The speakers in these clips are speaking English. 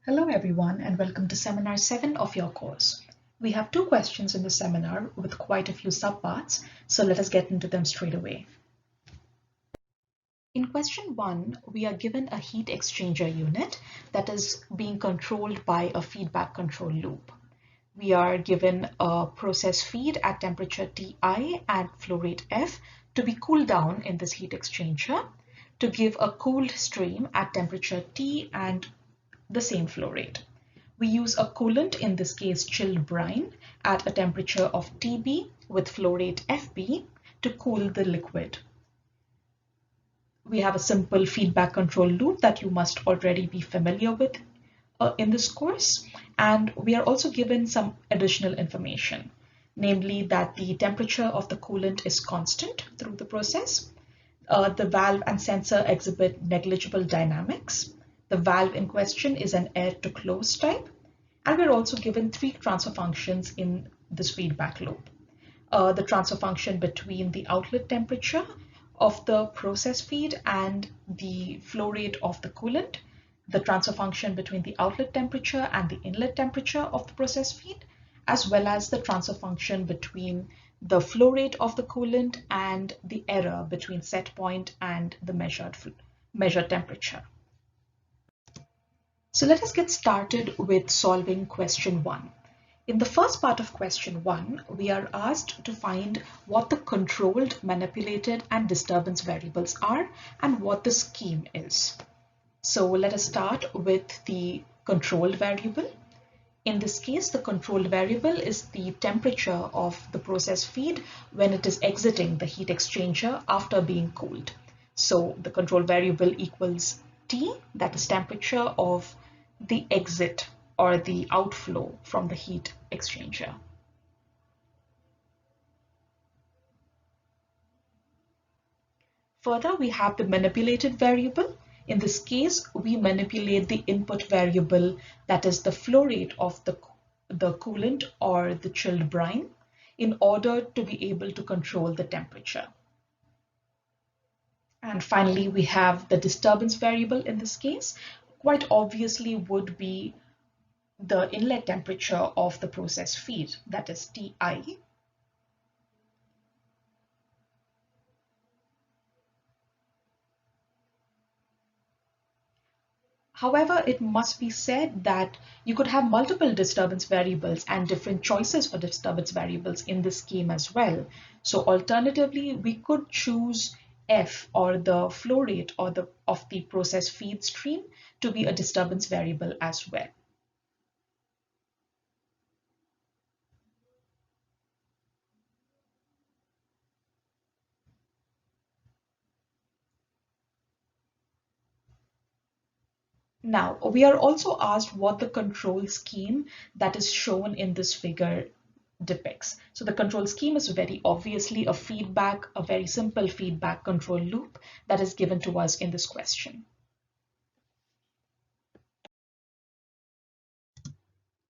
Hello everyone and welcome to Seminar 7 of your course. We have two questions in the seminar with quite a few subparts, so let us get into them straight away. In question 1, we are given a heat exchanger unit that is being controlled by a feedback control loop. We are given a process feed at temperature Ti and flow rate F to be cooled down in this heat exchanger to give a cooled stream at temperature T and the same flow rate. We use a coolant, in this case chilled brine, at a temperature of Tb with flow rate Fb to cool the liquid. We have a simple feedback control loop that you must already be familiar with in this course, and we are also given some additional information, namely that the temperature of the coolant is constant through the process. The valve and sensor exhibit negligible dynamics. The valve in question is an air to close type, and we're also given three transfer functions in this feedback loop. The transfer function between the outlet temperature of the process feed and the flow rate of the coolant, the transfer function between the outlet temperature and the inlet temperature of the process feed, as well as the transfer function between the flow rate of the coolant and the error between set point and the measured temperature. So let us get started with solving question 1. In the first part of question 1, we are asked to find what the controlled, manipulated, and disturbance variables are and what the scheme is. So let us start with the controlled variable. In this case, the controlled variable is the temperature of the process feed when it is exiting the heat exchanger after being cooled. So the control variable equals T, that is temperature of the exit or the outflow from the heat exchanger. Further, we have the manipulated variable. In this case, we manipulate the input variable, that is the flow rate of the coolant or the chilled brine, in order to be able to control the temperature. And finally, we have the disturbance variable in this case, quite obviously would be the inlet temperature of the process feed, that is Ti. However, it must be said that you could have multiple disturbance variables and different choices for disturbance variables in this scheme as well. So alternatively, we could choose F, or the flow rate of the process feed stream, to be a disturbance variable as well. Now, we are also asked what the control scheme that is shown in this figure depicts. So the control scheme is very obviously a very simple feedback control loop that is given to us in this question.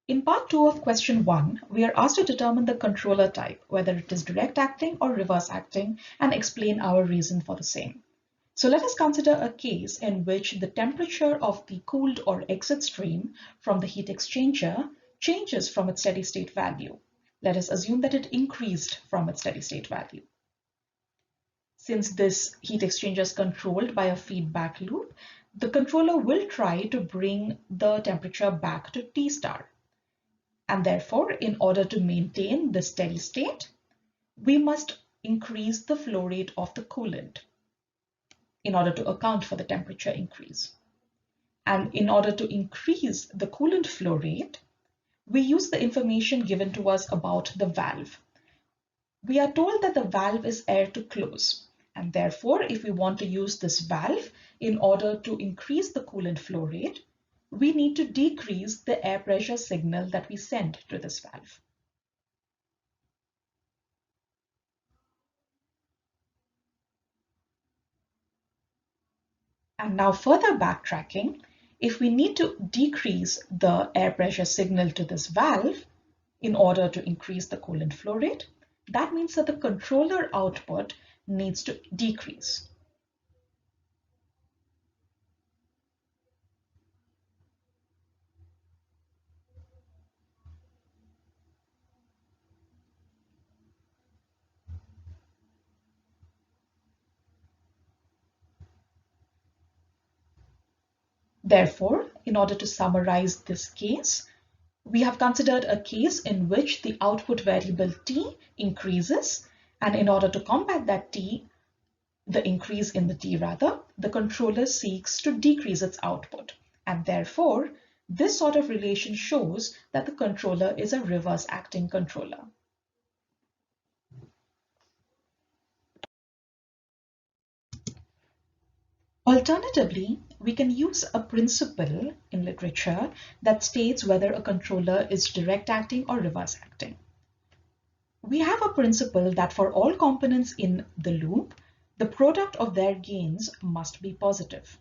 In part 2 of question 1, we are asked to determine the controller type, whether it is direct acting or reverse acting, and explain our reason for the same. So let us consider a case in which the temperature of the cooled or exit stream from the heat exchanger changes from its steady state value. Let us assume that it increased from its steady state value. Since this heat exchanger is controlled by a feedback loop, the controller will try to bring the temperature back to T star. And therefore, in order to maintain the steady state, we must increase the flow rate of the coolant in order to account for the temperature increase. And in order to increase the coolant flow rate, we use the information given to us about the valve. We are told that the valve is air to close, and therefore, if we want to use this valve in order to increase the coolant flow rate, we need to decrease the air pressure signal that we send to this valve. And now further backtracking, if we need to decrease the air pressure signal to this valve in order to increase the coolant flow rate, that means that the controller output needs to decrease. Therefore, in order to summarize this case, we have considered a case in which the output variable t increases, and in order to combat that the increase in the t rather, the controller seeks to decrease its output. And therefore, this sort of relation shows that the controller is a reverse acting controller. Alternatively, we can use a principle in literature that states whether a controller is direct acting or reverse acting. We have a principle that for all components in the loop, the product of their gains must be positive.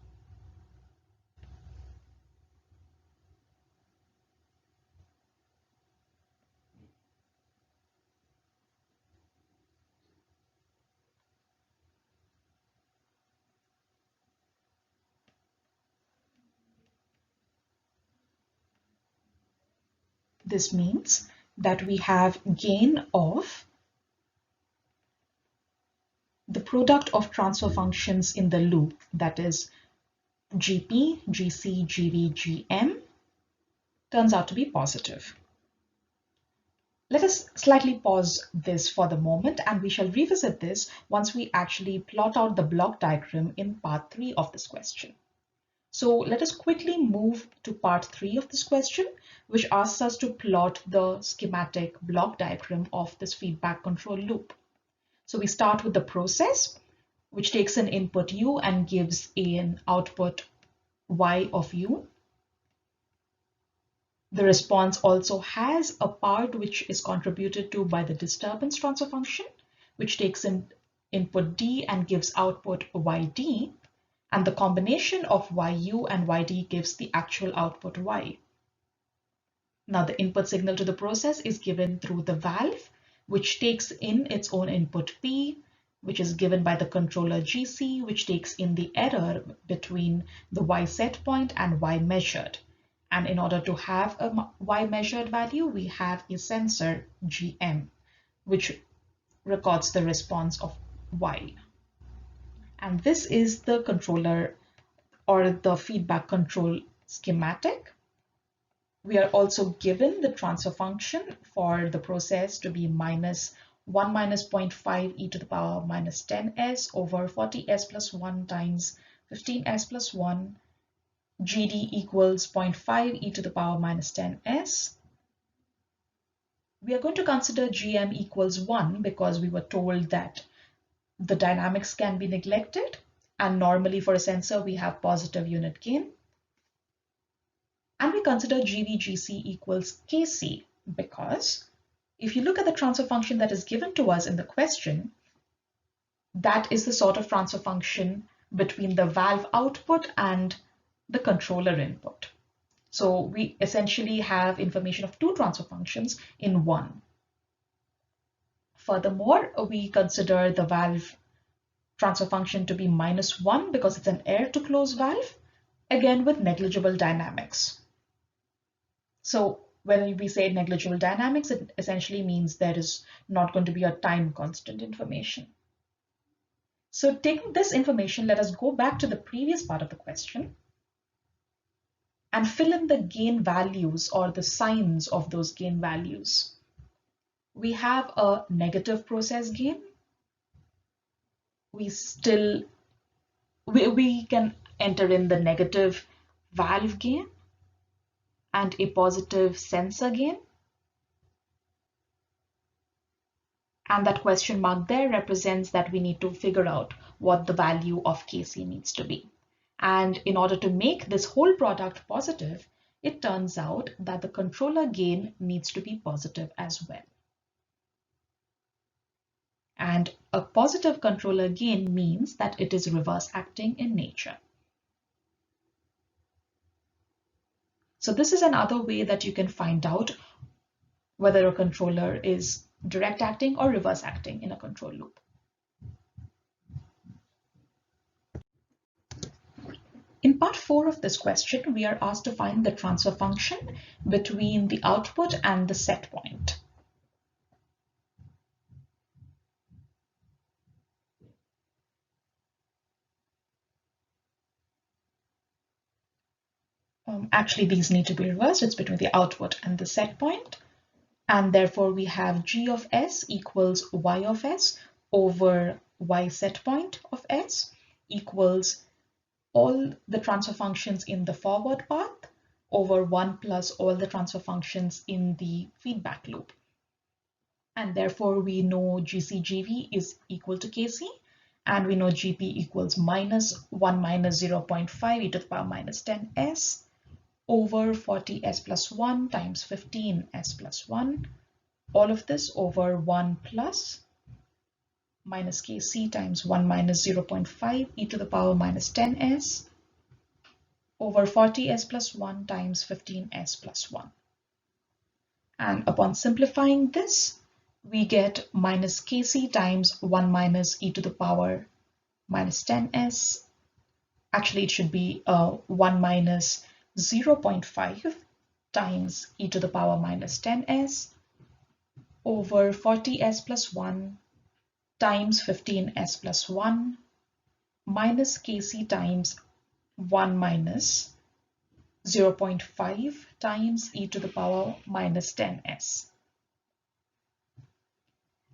This means that we have gain of the product of transfer functions in the loop, that is GP, GC, GV, GM, turns out to be positive. Let us slightly pause this for the moment, and we shall revisit this once we actually plot out the block diagram in part 3 of this question. So let us quickly move to part 3 of this question, which asks us to plot the schematic block diagram of this feedback control loop. So we start with the process, which takes an input u and gives an output y of u. The response also has a part which is contributed to by the disturbance transfer function, which takes in input d and gives output yd. And the combination of yu and yd gives the actual output y. Now the input signal to the process is given through the valve, which takes in its own input p, which is given by the controller GC, which takes in the error between the y set point and y measured. And in order to have a y measured value, we have a sensor GM, which records the response of y. And this is the controller or the feedback control schematic. We are also given the transfer function for the process to be minus 1 minus 0.5 e to the power minus 10s over 40s plus 1 times 15s plus 1. GD equals 0.5 e to the power minus 10s. We are going to consider GM equals 1 because we were told that the dynamics can be neglected, and normally for a sensor we have positive unit gain. And we consider GVGC equals Kc because if you look at the transfer function that is given to us in the question, that is the sort of transfer function between the valve output and the controller input. So we essentially have information of two transfer functions in one. Furthermore, we consider the valve transfer function to be -1 because it's an air to close valve, again with negligible dynamics. So when we say negligible dynamics, it essentially means there is not going to be a time constant information. So taking this information, let us go back to the previous part of the question and fill in the gain values or the signs of those gain values. We have a negative process gain. We can enter in the negative valve gain and a positive sensor gain. And that question mark there represents that we need to figure out what the value of Kc needs to be. And in order to make this whole product positive, it turns out that the controller gain needs to be positive as well. And a positive controller gain means that it is reverse acting in nature. So this is another way that you can find out whether a controller is direct acting or reverse acting in a control loop. In part 4 of this question, we are asked to find the transfer function between the output and the set point. Actually, these need to be reversed. It's between the output and the set point. And therefore, we have g of s equals y of s over y set point of s equals all the transfer functions in the forward path over 1 plus all the transfer functions in the feedback loop. And therefore, we know GCGV is equal to Kc, and we know Gp equals minus 1 minus 0.5 e to the power minus 10s over 40s plus 1 times 15s plus 1. All of this over 1 plus minus Kc times 1 minus 0.5 e to the power minus 10s over 40s plus 1 times 15s plus 1. And upon simplifying this, we get minus Kc times 1 minus e to the power minus 10s. Actually, it should be 1 minus 0.5 times e to the power minus 10s over 40s plus 1 times 15s plus 1 minus Kc times 1 minus 0.5 times e to the power minus 10s.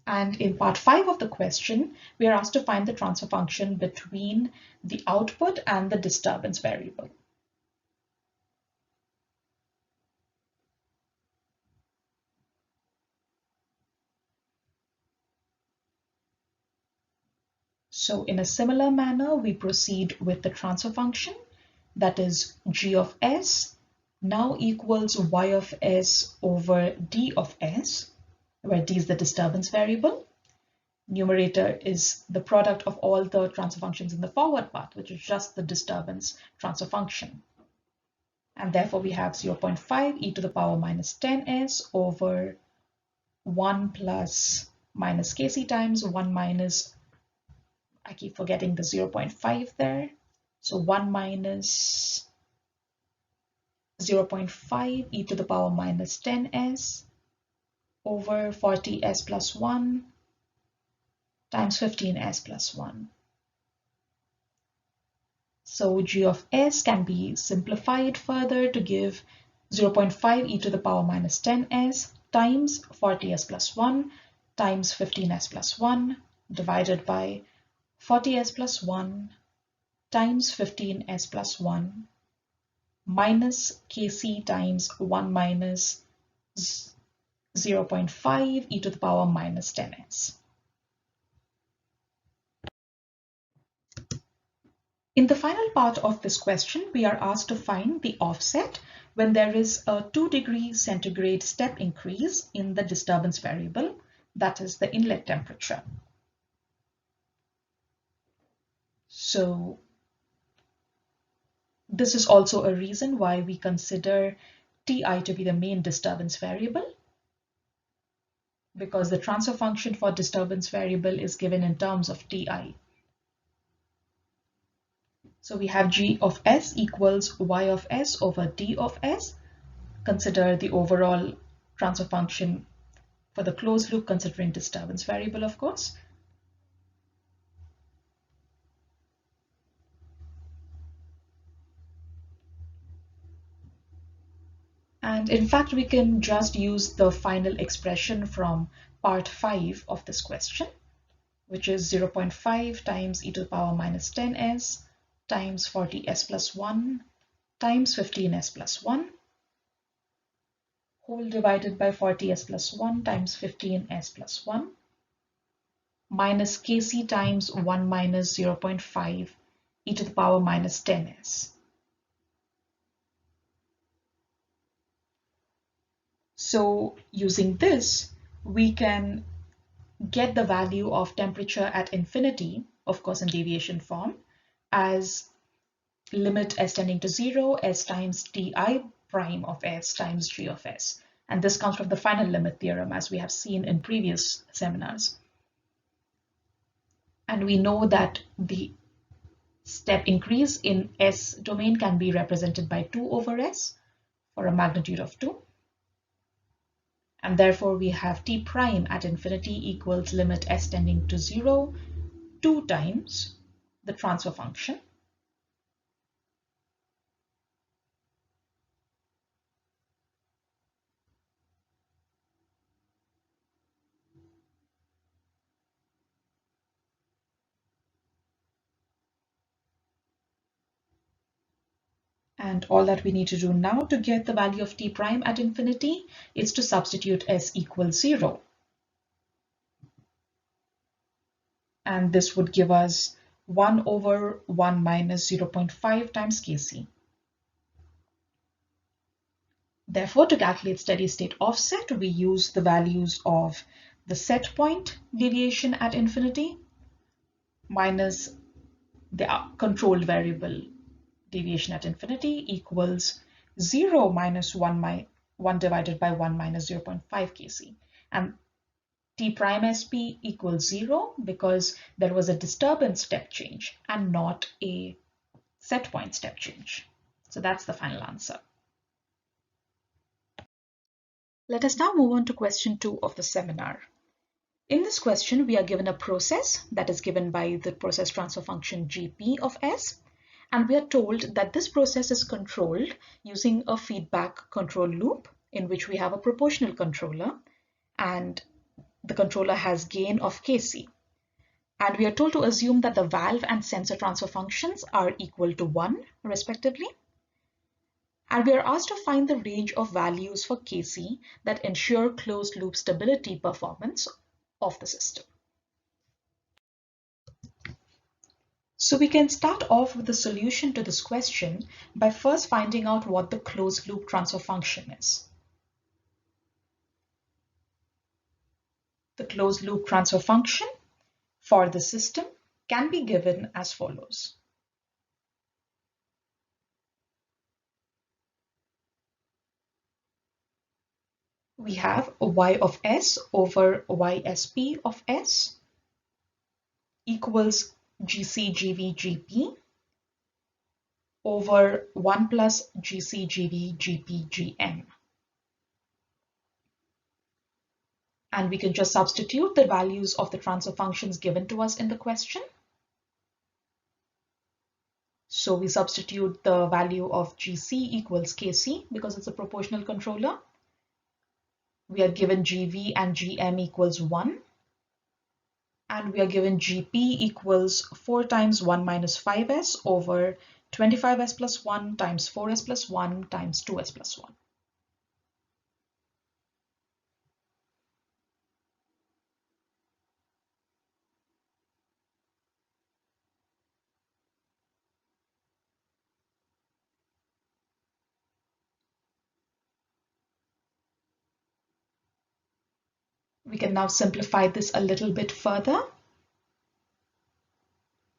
And in part 5 of the question, we are asked to find the transfer function between the output and the disturbance variable. So in a similar manner, we proceed with the transfer function, that is g of s now equals y of s over d of s, where d is the disturbance variable. Numerator is the product of all the transfer functions in the forward path, which is just the disturbance transfer function. And therefore we have 0.5 e to the power minus 10s over 1 plus minus Kc times 1 minus, I keep forgetting the 0.5 there. So 1 minus 0.5 e to the power minus 10s over 40s plus 1 times 15s plus 1. So g of s can be simplified further to give 0.5 e to the power minus 10s times 40s plus 1 times 15s plus 1 divided by 40s plus 1 times 15s plus 1 minus Kc times 1 minus 0.5 e to the power minus 10s. In the final part of this question, we are asked to find the offset when there is a 2° centigrade step increase in the disturbance variable, that is the inlet temperature. So this is also a reason why we consider Ti to be the main disturbance variable, because the transfer function for disturbance variable is given in terms of Ti. So we have g of s equals y of s over d of s. Consider the overall transfer function for the closed loop considering disturbance variable, of course. And in fact, we can just use the final expression from part 5 of this question, which is 0.5 times e to the power minus 10s times 40s plus 1 times 15s plus 1 whole divided by 40s plus 1 times 15s plus 1 minus Kc times 1 minus 0.5 e to the power minus 10s. So using this, we can get the value of temperature at infinity, of course in deviation form, as limit s tending to 0, s times Ti prime of s times g of s. And this comes from the final limit theorem, as we have seen in previous seminars. And we know that the step increase in s domain can be represented by 2 over s for a magnitude of 2. And therefore we have T prime at infinity equals limit s tending to 0, 2 times the transfer function And all that we need to do now to get the value of t prime at infinity is to substitute s equals 0. And this would give us 1 over 1 minus 0.5 times kc. Therefore, to calculate steady state offset, we use the values of the set point deviation at infinity minus the controlled variable deviation at infinity equals 0 minus 1 divided by 1 minus 0.5 kc. And t prime sp equals 0 because there was a disturbance step change and not a set point step change. So that's the final answer. Let us now move on to question 2 of the seminar. In this question, we are given a process that is given by the process transfer function gp of s, and we are told that this process is controlled using a feedback control loop in which we have a proportional controller, and the controller has gain of kc. And we are told to assume that the valve and sensor transfer functions are equal to 1 respectively. And we are asked to find the range of values for kc that ensure closed loop stability performance of the system. So we can start off with the solution to this question by first finding out what the closed loop transfer function is. The closed loop transfer function for the system can be given as follows. We have y of s over ysp of s equals gcgv over 1 plus gcgv And we can just substitute the values of the transfer functions given to us in the question. So we substitute the value of gc equals kc because it's a proportional controller. We are given gv and gm equals 1. And we are given gp equals 4 times 1 minus 5s over 25s plus 1 times 4s plus 1 times 2s plus 1. We can now simplify this a little bit further.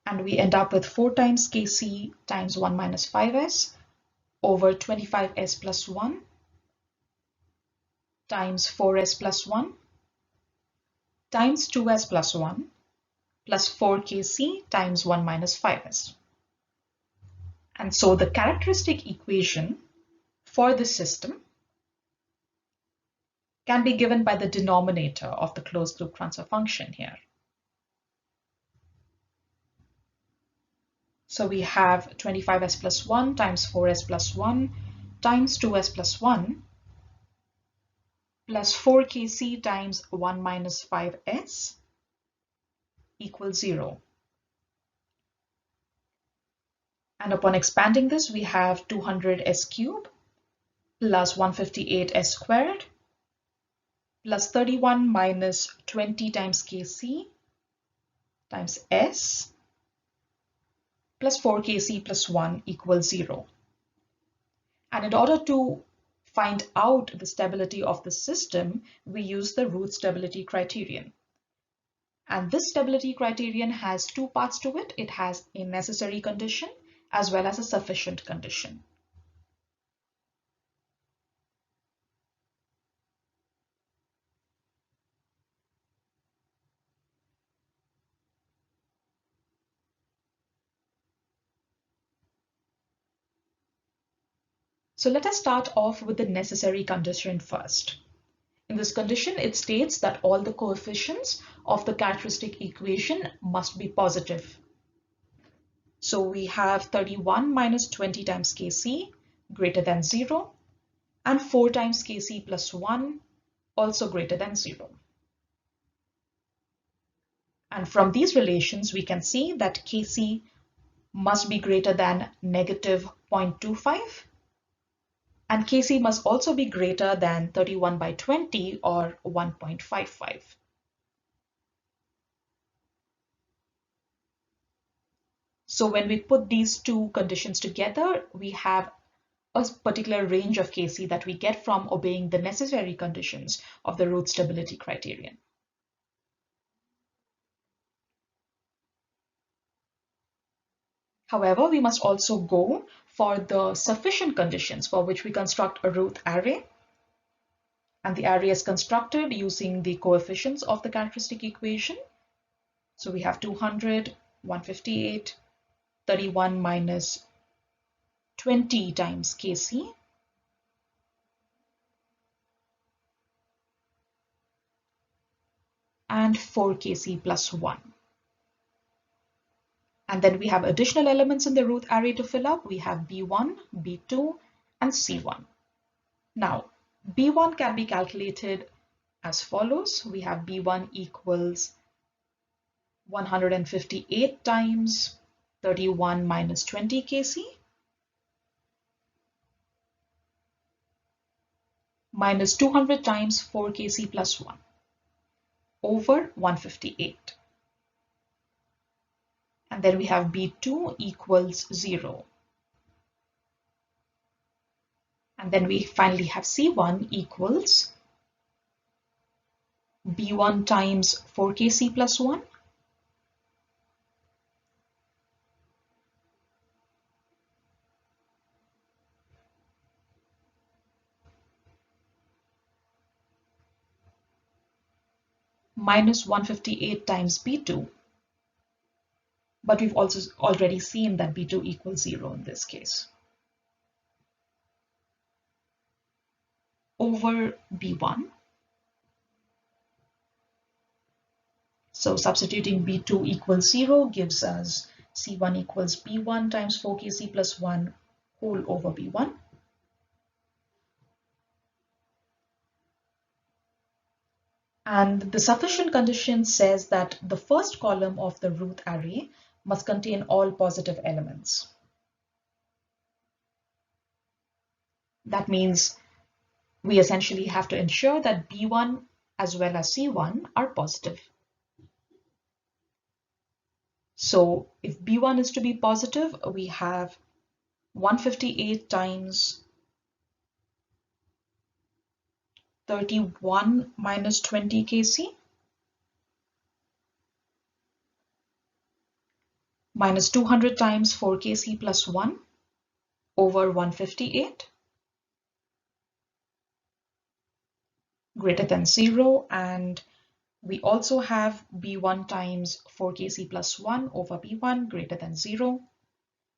And we end up with 4 times kc times 1 minus 5s over 25s plus 1 times 4s plus 1 times 2s plus 1 plus 4 kc times 1 minus 5s. And so the characteristic equation for this system can be given by the denominator of the closed loop transfer function here. So we have 25s plus 1 times 4s plus 1 times 2s plus 1 plus 4 kc times 1 minus 5s equals 0. And upon expanding this, we have 200s cubed plus 158s squared plus 31 minus 20 times kc times s plus 4 kc plus 1 equals 0. And in order to find out the stability of the system, we use the root stability criterion. And this stability criterion has two parts to it. It has a necessary condition as well as a sufficient condition. So let us start off with the necessary condition first. In this condition, it states that all the coefficients of the characteristic equation must be positive. So we have 31 minus 20 times kc greater than 0 and 4 times kc plus 1 also greater than 0. And from these relations, we can see that kc must be greater than negative 0.25, and Kc must also be greater than 31 by 20 or 1.55. So when we put these two conditions together, we have a particular range of Kc that we get from obeying the necessary conditions of the root stability criterion. However, we must also go for the sufficient conditions for which we construct a root array. And the array is constructed using the coefficients of the characteristic equation. So we have 200, 158, 31 minus 20 times Kc, and 4 Kc plus 1. And then we have additional elements in the root array to fill up. We have B1, B2, and C1. Now, B1 can be calculated as follows. We have B1 equals 158 times 31 minus 20 Kc minus 200 times 4 Kc plus 1 over 158. And then we have B2 equals 0. And then we finally have C1 equals B1 times 4 Kc plus 1 minus 158 times B2. But we've also already seen that B2 equals 0 in this case, over B1. So substituting B2 equals 0 gives us C1 equals B1 times 4 Kc plus 1 whole over B1. And the sufficient condition says that the first column of the root array must contain all positive elements. That means we essentially have to ensure that B1 as well as C1 are positive. So if B1 is to be positive, we have 158 times 31 minus 20 Kc minus 200 times 4 Kc plus 1 over 158 greater than 0, and we also have B1 times 4 Kc plus 1 over B1 greater than 0,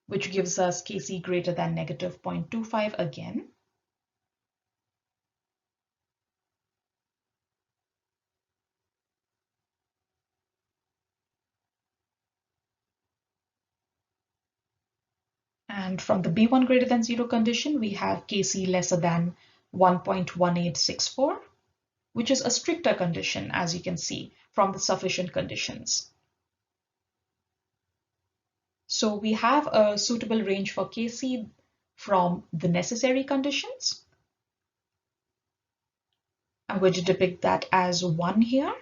which gives us Kc greater than negative 0.25 again. And from the B1 greater than 0 condition, we have Kc lesser than 1.1864, which is a stricter condition, as you can see from the sufficient conditions. So we have a suitable range for Kc from the necessary conditions. I'm going to depict that as 1 here.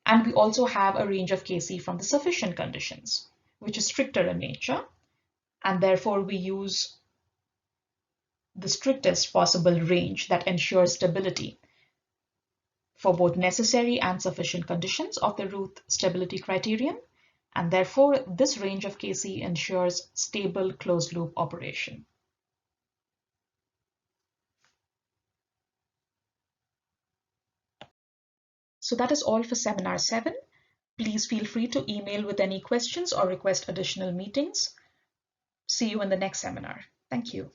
And we also have a range of Kc from the sufficient conditions, which is stricter in nature. And therefore, we use the strictest possible range that ensures stability for both necessary and sufficient conditions of the root stability criterion. And therefore, this range of Kc ensures stable closed loop operation. So that is all for seminar 7. Please feel free to email with any questions or request additional meetings. See you in the next seminar. Thank you.